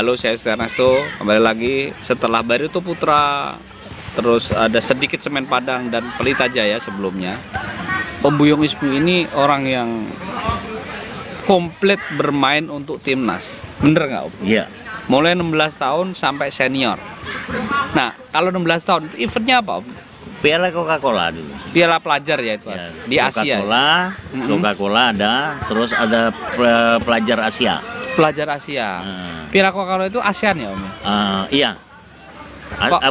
Halo, saya Ernesto. Kembali lagi setelah Barito Putra, terus ada sedikit Semen Padang dan Pelita Jaya sebelumnya. Om Buyung Ismu ini orang yang komplit bermain untuk timnas. Bener nggak Om? Iya. Mulai 16 tahun sampai senior. Nah, kalau 16 tahun itu eventnya apa Om? Piala Coca-Cola dulu. Piala pelajar ya itu Ya, di Asia. Coca-Cola, Coca-Cola ada, terus ada pelajar Asia. Pelajar Asia. Piala Coca-Cola itu ASEAN ya Om? Iya.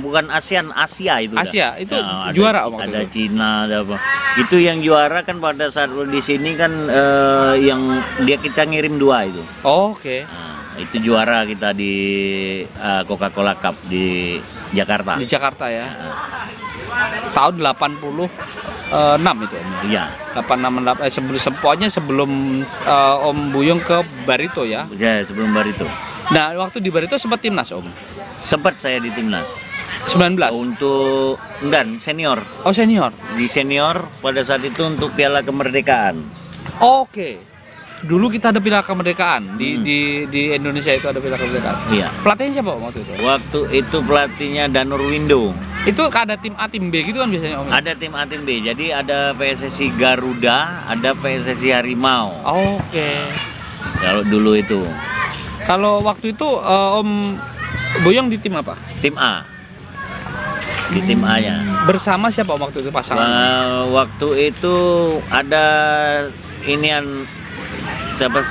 Bukan ASEAN, Asia itu. Asia itu ada, juara Om? Ada Cina, ada apa? Itu yang juara kan pada saat di sini kan yang kita ngirim 2 itu. Oh, oke. Itu juara kita di Coca-Cola Cup di Jakarta. Di Jakarta ya. Tahun 86 itu Om. Iya. 868 pokoknya sebelum Om Buyung ke Barito ya. Ya, sebelum Barito. Nah, waktu di Barito sempat timnas Om. Sempat saya di timnas. 19. Untuk senior. Oh, senior. Di senior pada saat itu untuk Piala Kemerdekaan. Oke. Dulu kita ada Piala Kemerdekaan di Indonesia itu ada Piala Kemerdekaan. Iya. Pelatihnya siapa Om waktu itu? Waktu itu pelatihnya Danur Windo. Itu ada tim A, tim B gitu kan biasanya Om? Ada tim A, tim B. Jadi ada PSSI Garuda, ada PSSI Harimau. Oke. Kalau dulu itu. Kalau waktu itu Om Buyung di tim apa? Tim A. Di tim A-nya. Bersama siapa Om waktu itu pasangan? Waktu itu ada inian siapa?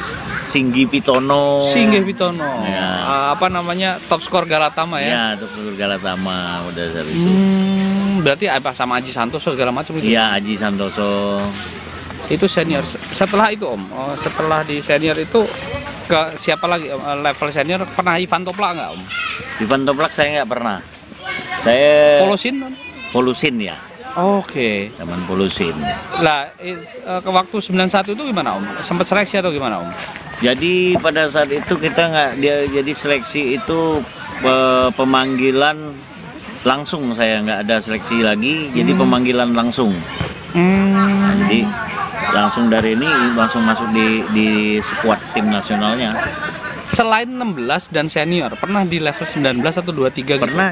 Singgi Pitono. Singgi Pitono. Ya. Apa namanya? Top skor Galatama ya? Ya, top skor Galatama udah saat itu. Berarti apa sama Aji Santoso segala macam itu? Iya, Aji Santoso. Itu senior. Setelah itu Om, setelah di senior itu ke siapa lagi level senior? Pernah Ivan Toplak nggak Om? Ivan Toplak saya nggak pernah. Saya Polusin ya. Oke. Zaman Polusin. Lah, ke waktu 91 itu gimana Om? Sempat seleksi atau gimana Om? Jadi pada saat itu kita jadi seleksi itu pemanggilan langsung, saya nggak ada seleksi lagi, jadi pemanggilan langsung. Nah, jadi langsung dari ini langsung masuk di skuad tim nasionalnya. Selain 16 dan senior, pernah di level 19 atau 23 gitu? Pernah.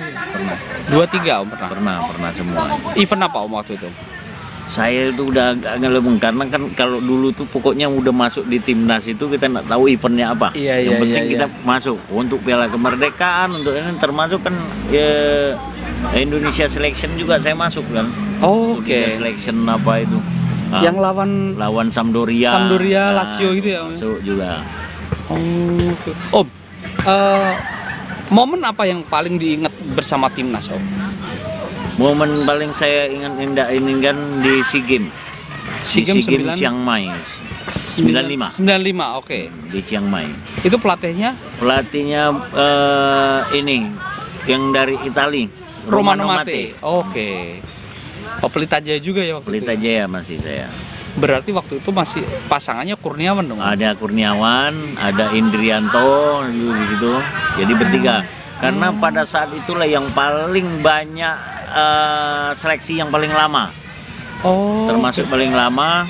23 Om pernah? Pernah semua. Event apa Om waktu itu? Saya itu udah agak ngelebung karena kan kalau dulu tuh pokoknya udah masuk di timnas itu kita nggak tahu eventnya apa. Yang penting kita masuk untuk Piala Kemerdekaan, untuk ini termasuk kan Indonesia Selection juga saya masuk kan. Oke. Selection apa itu? Yang lawan Sampdoria, Lazio gitu ya Om? Masuk juga. Oke. Om, momen apa yang paling diingat bersama timnas Om? Momen paling saya inginkan di SEA Games. SEA Games Chiang Mai 95. 95, oke. Di Chiang Mai. Itu pelatihnya? Pelatihnya ini yang dari Itali, Romano Mate. Oke. Oh, Pelita Jaya juga ya waktu Pelita itu? Jaya masih saya. Berarti waktu itu masih pasangannya Kurniawan dong? Ada Kurniawan, ada Indrianto di situ. Jadi bertiga. Karena pada saat itulah yang paling banyak seleksi yang paling lama. Termasuk paling lama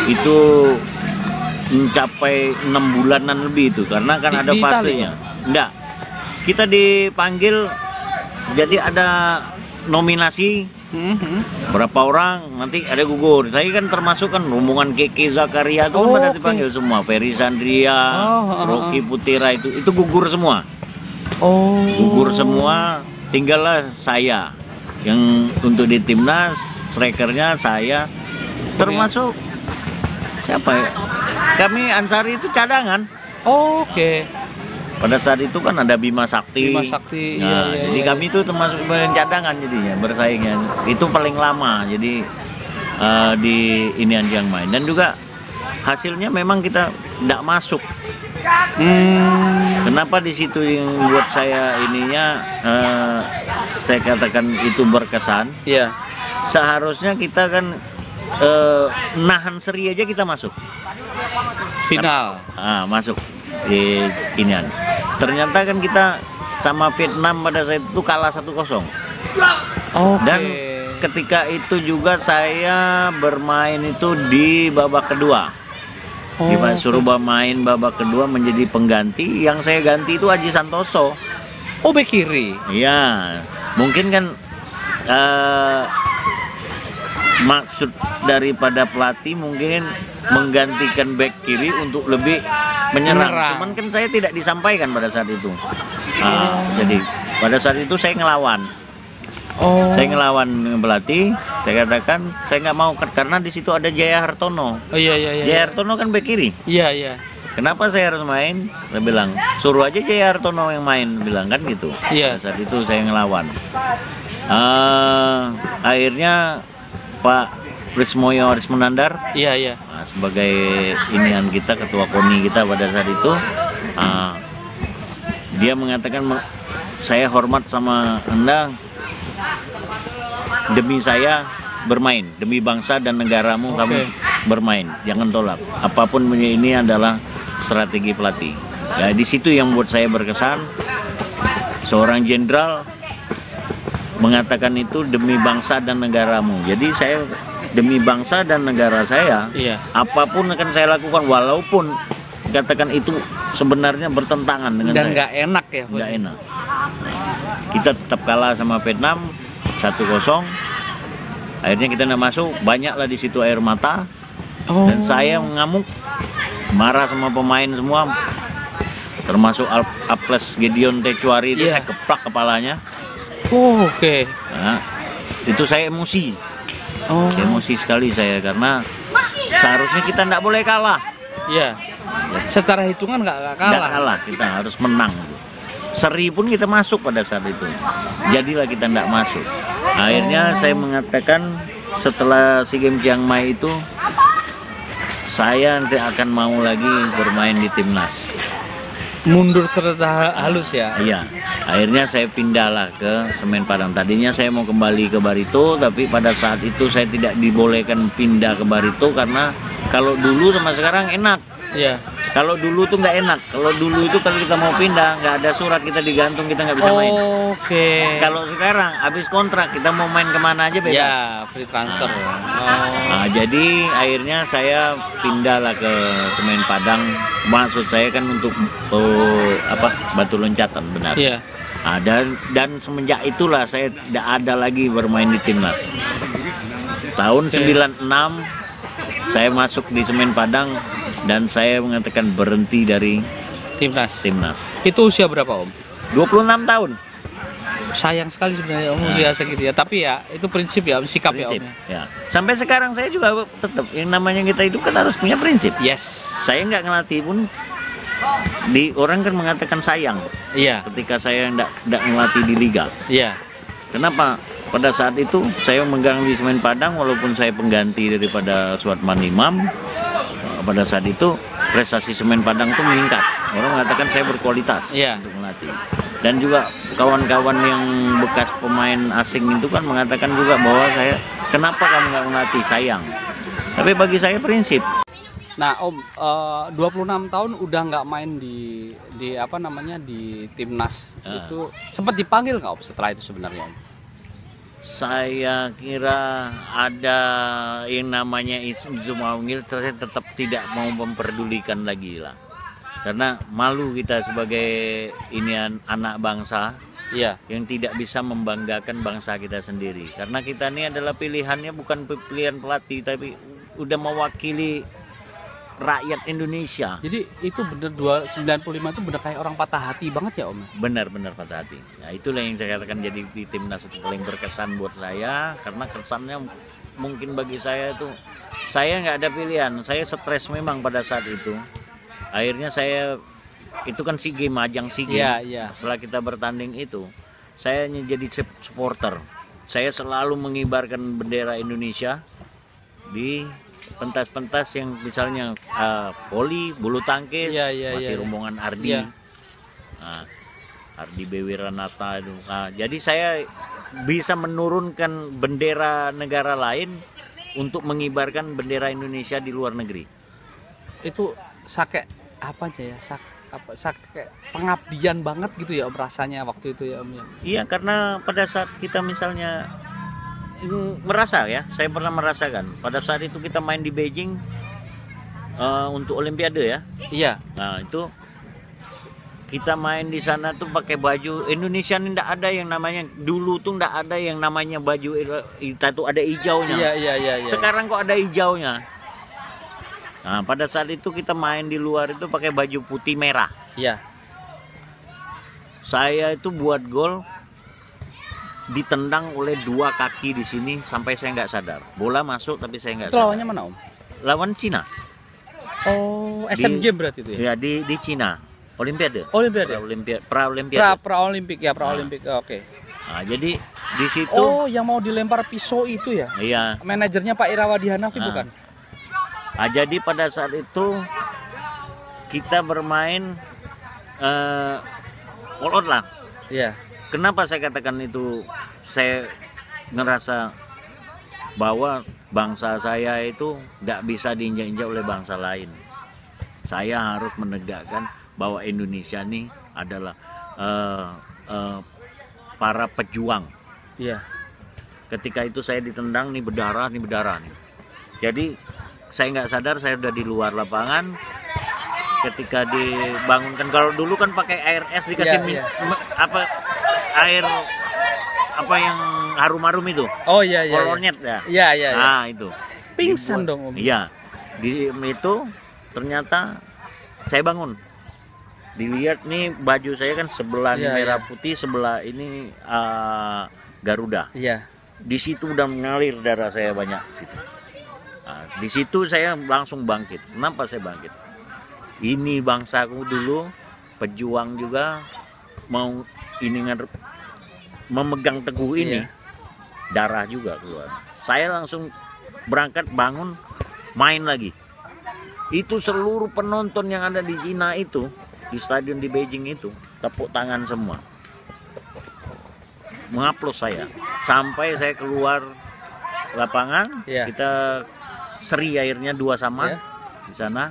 itu mencapai 6 bulanan lebih itu. Karena kan ada fasenya. Enggak. Kita dipanggil, jadi ada nominasi. Berapa orang nanti ada gugur. Saya kan termasuk kan rombongan Keke Zakaria itu kan pada dipanggil semua. Ferry Sandria, Rocky Putira itu gugur semua. Gugur semua. Tinggallah saya yang untuk di timnas, strikernya saya. Termasuk siapa ya? Kami Ansari itu cadangan. Oke. Pada saat itu kan ada Bima Sakti. Nah, jadi kami itu termasuk cadangan jadinya bersaingnya. Itu paling lama. Jadi di inian Chiang Mai dan juga hasilnya memang kita tidak masuk. Kenapa di situ yang buat saya ininya saya katakan itu berkesan. Iya. Seharusnya kita kan nahan seri aja kita masuk. Final. Masuk di inian. Ternyata kan kita sama Vietnam pada saat itu kalah 1-0. Dan ketika itu juga saya bermain itu di babak kedua. Suruh main babak kedua menjadi pengganti. Yang saya ganti itu Aji Santoso. Oh, bek kiri. Iya, mungkin kan maksud daripada pelatih mungkin menggantikan back kiri untuk lebih menyerang. Cuman kan saya tidak disampaikan pada saat itu. Jadi pada saat itu saya ngelawan. Saya ngelawan pelatih. Saya katakan saya nggak mau karena di situ ada Jaya Hartono. Jaya Hartono kan back kiri. Iya. Kenapa saya harus main? Saya bilang suruh aja Jaya Hartono yang main, bilang kan gitu. Pada saat itu saya ngelawan. Akhirnya Pak Rismoyo Arismenandar. Nah, sebagai inian kita, ketua KONI kita pada saat itu, dia mengatakan saya hormat sama Anda. Demi saya bermain, demi bangsa dan negaramu kamu bermain, jangan tolak. Apapun ini adalah strategi pelatih. Ya, di situ yang buat saya berkesan. Seorang jenderal mengatakan itu demi bangsa dan negaramu. Jadi saya demi bangsa dan negara saya, apapun akan saya lakukan walaupun katakan itu sebenarnya bertentangan dengan dan saya. Nggak enak ya. Nggak enak. Kita tetap kalah sama Vietnam 1-0. Akhirnya kita nggak masuk, banyaklah di situ air mata. Dan saya mengamuk, marah sama pemain semua, termasuk Aples Gideon Tecuari itu saya keplak kepalanya. Nah, itu saya emosi. Emosi sekali saya karena seharusnya kita nggak boleh kalah. Secara hitungan nggak kalah. Nggak kalah, kita harus menang. Seri pun kita masuk pada saat itu. Jadilah kita tidak masuk. Akhirnya saya mengatakan setelah SEA Games Chiang Mai itu saya tidak akan mau lagi bermain di timnas. Mundur serta halus ya. Iya. Akhirnya saya pindahlah ke Semen Padang. Tadinya saya mau kembali ke Barito, tapi pada saat itu saya tidak dibolehkan pindah ke Barito karena kalau dulu sama sekarang enak. Kalau dulu tuh nggak enak. Kalau dulu itu kalau kita mau pindah nggak ada surat, kita digantung, kita nggak bisa main. Kalau sekarang habis kontrak kita mau main kemana aja bebas. Free transfer. Nah, jadi akhirnya saya pindahlah ke Semen Padang. Maksud saya kan untuk batu loncatan, benar. Nah, dan semenjak itulah saya tidak ada lagi bermain di timnas. Tahun 96 saya masuk di Semen Padang dan saya mengatakan berhenti dari timnas. Itu usia berapa Om? 26 tahun. Sayang sekali sebenarnya Om usia segitu ya. Tapi ya itu prinsip ya, sikap prinsip, ya Om. Sampai sekarang saya juga tetap yang namanya kita hidup kan harus punya prinsip. Saya nggak ngelatih pun orang kan mengatakan sayang. Ketika saya nggak ngelatih di liga. Kenapa? Pada saat itu saya megang di Semen Padang walaupun saya pengganti daripada Suatman Imam. Pada saat itu prestasi Semen Padang itu meningkat. Orang mengatakan saya berkualitas untuk melatih. Dan juga kawan-kawan yang bekas pemain asing itu kan mengatakan juga bahwa saya, kenapa kamu nggak melatih, sayang. Tapi bagi saya prinsip. Nah Om, 26 tahun udah nggak main di timnas. Itu sempat dipanggil nggak Om setelah itu sebenarnya Om? Saya kira ada yang namanya isu manggil, saya tetap tidak mau memperdulikan lagi lah. Karena malu kita sebagai anak bangsa yang tidak bisa membanggakan bangsa kita sendiri. Karena kita ini adalah pilihannya bukan pilihan pelatih, tapi udah mewakili rakyat Indonesia. Jadi itu bener 95 itu bener kayak orang patah hati banget ya Om? Benar-benar patah hati. Nah itulah yang saya katakan jadi di timnas itu paling berkesan buat saya. Karena kesannya mungkin bagi saya itu, saya nggak ada pilihan. Saya stres memang pada saat itu. Akhirnya saya, itu kan SEA Games, ajang SEA Games. Setelah kita bertanding itu, saya jadi supporter. Saya selalu mengibarkan bendera Indonesia di pentas-pentas yang misalnya voli, bulu tangkis, masih rombongan Ardi, Ardi Bewiranata itu. Jadi saya bisa menurunkan bendera negara lain untuk mengibarkan bendera Indonesia di luar negeri. Itu pengabdian banget gitu ya Om rasanya waktu itu ya Om ya. Iya, karena pada saat kita misalnya merasa ya, saya pernah merasakan pada saat itu kita main di Beijing, untuk Olimpiade ya. Iya. Nah itu kita main di sana tuh pakai baju Indonesia nih, ndak ada yang namanya dulu tuh ndak ada yang namanya baju kita tuh ada hijaunya. Iya. Sekarang kok ada hijaunya. Nah pada saat itu kita main di luar itu pakai baju putih merah. Iya. Saya itu buat gol ditendang oleh 2 kaki di sini sampai saya nggak sadar. Bola masuk tapi saya nggak sadar. Lawannya mana Om? Lawan Cina. Oh, Asian Games berarti itu ya? Ya di Cina. Olimpiade. Pra-Olimpik ya, pra-Olimpik. Oke. Nah, jadi di situ. Oh, yang mau dilempar pisau itu ya? Iya. Manajernya Pak Irawadi Hanafi bukan? Nah, jadi pada saat itu kita bermain all out lah. Iya. Kenapa saya katakan itu? Saya ngerasa bahwa bangsa saya itu nggak bisa diinjak-injak oleh bangsa lain. Saya harus menegakkan bahwa Indonesia ini adalah para pejuang. Iya. Ketika itu saya ditendang nih berdarah nih. Jadi saya nggak sadar saya udah di luar lapangan. Ketika dibangunkan, kalau dulu kan pakai air es dikasih air apa yang harum-harum itu. Oh iya. Kolornet ya. Iya. Nah itu. Pingsan dong Om. Iya. Di itu ternyata saya bangun. Dilihat nih baju saya kan sebelah merah putih, sebelah ini Garuda. Iya. Di situ udah mengalir darah saya banyak situ. Nah, di situ saya langsung bangkit. Kenapa saya bangkit? Ini bangsaku dulu pejuang juga mau ini memegang teguh ini. Darah juga keluar. Saya langsung berangkat bangun main lagi. Itu seluruh penonton yang ada di Cina itu, di stadion di Beijing itu, tepuk tangan semua, mengaplos saya sampai saya keluar lapangan. Kita seri akhirnya 2-2 di sana.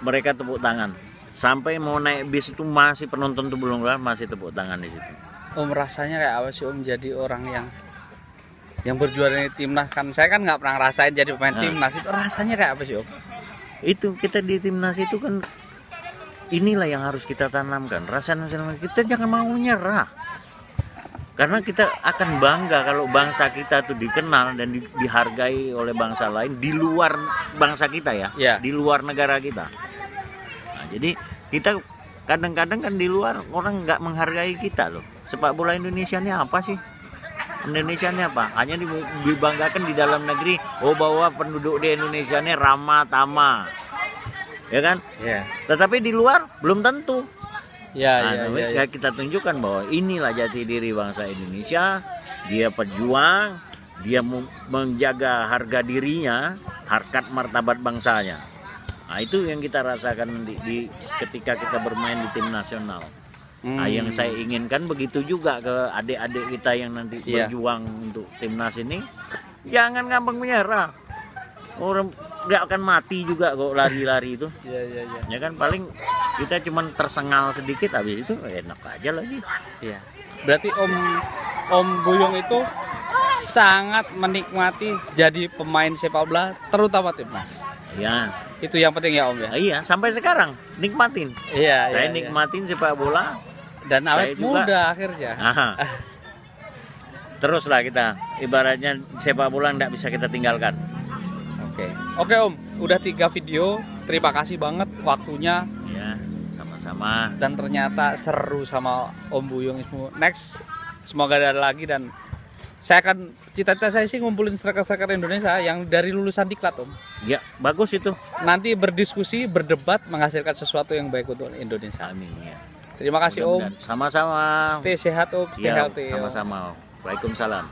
Mereka tepuk tangan sampai mau naik bis itu masih penonton tuh belum keluar, masih tepuk tangan di situ. Om rasanya kayak apa sih Om jadi orang yang berjuara di timnas? Kan saya kan nggak pernah ngerasain jadi pemain timnas, itu rasanya kayak apa sih Om? Itu kita di timnas itu kan inilah yang harus kita tanamkan, rasa nasional kita. Jangan mau menyerah, karena kita akan bangga kalau bangsa kita tuh dikenal dan dihargai oleh bangsa lain di luar bangsa kita ya. Di luar negara kita. Nah, jadi kita kadang-kadang kan di luar orang nggak menghargai kita loh. Sepak bola Indonesia ini apa sih? Indonesia ini apa? Hanya dibanggakan di dalam negeri. Oh, bahwa penduduk di Indonesia ini ramah tamah, ya kan? Tetapi di luar belum tentu. Kita tunjukkan bahwa inilah jati diri bangsa Indonesia. Dia pejuang, dia menjaga harga dirinya, harkat martabat bangsanya. Nah, itu yang kita rasakan ketika kita bermain di tim nasional. Nah, yang saya inginkan begitu juga ke adik-adik kita yang nanti berjuang untuk timnas ini. Jangan gampang menyerah. Orang nggak akan mati juga kok lari-lari itu. Ya kan, paling kita cuman tersengal sedikit, habis itu enak aja lagi. Berarti Om Buyung itu sangat menikmati jadi pemain sepak bola, terutama timnas. Itu yang penting ya Om ya. Iya, sampai sekarang nikmatin. Saya nikmatin sepak bola. Dan awet muda akhirnya. Teruslah kita, ibaratnya sepak bola nggak bisa kita tinggalkan. Oke Om, udah 3 video. Terima kasih banget waktunya. Ya, sama-sama. Dan ternyata seru sama Om Buyung Ismu. Next, semoga ada lagi, dan saya akan cita-cita saya sih ngumpulin striker-striker Indonesia yang dari lulusan diklat Om. Ya, bagus itu. Nanti berdiskusi, berdebat, menghasilkan sesuatu yang baik untuk Indonesia. Amin ya. Terima kasih Om. Sama-sama. Stay sehat Om, stay healthy. Sama-sama. Waalaikumsalam.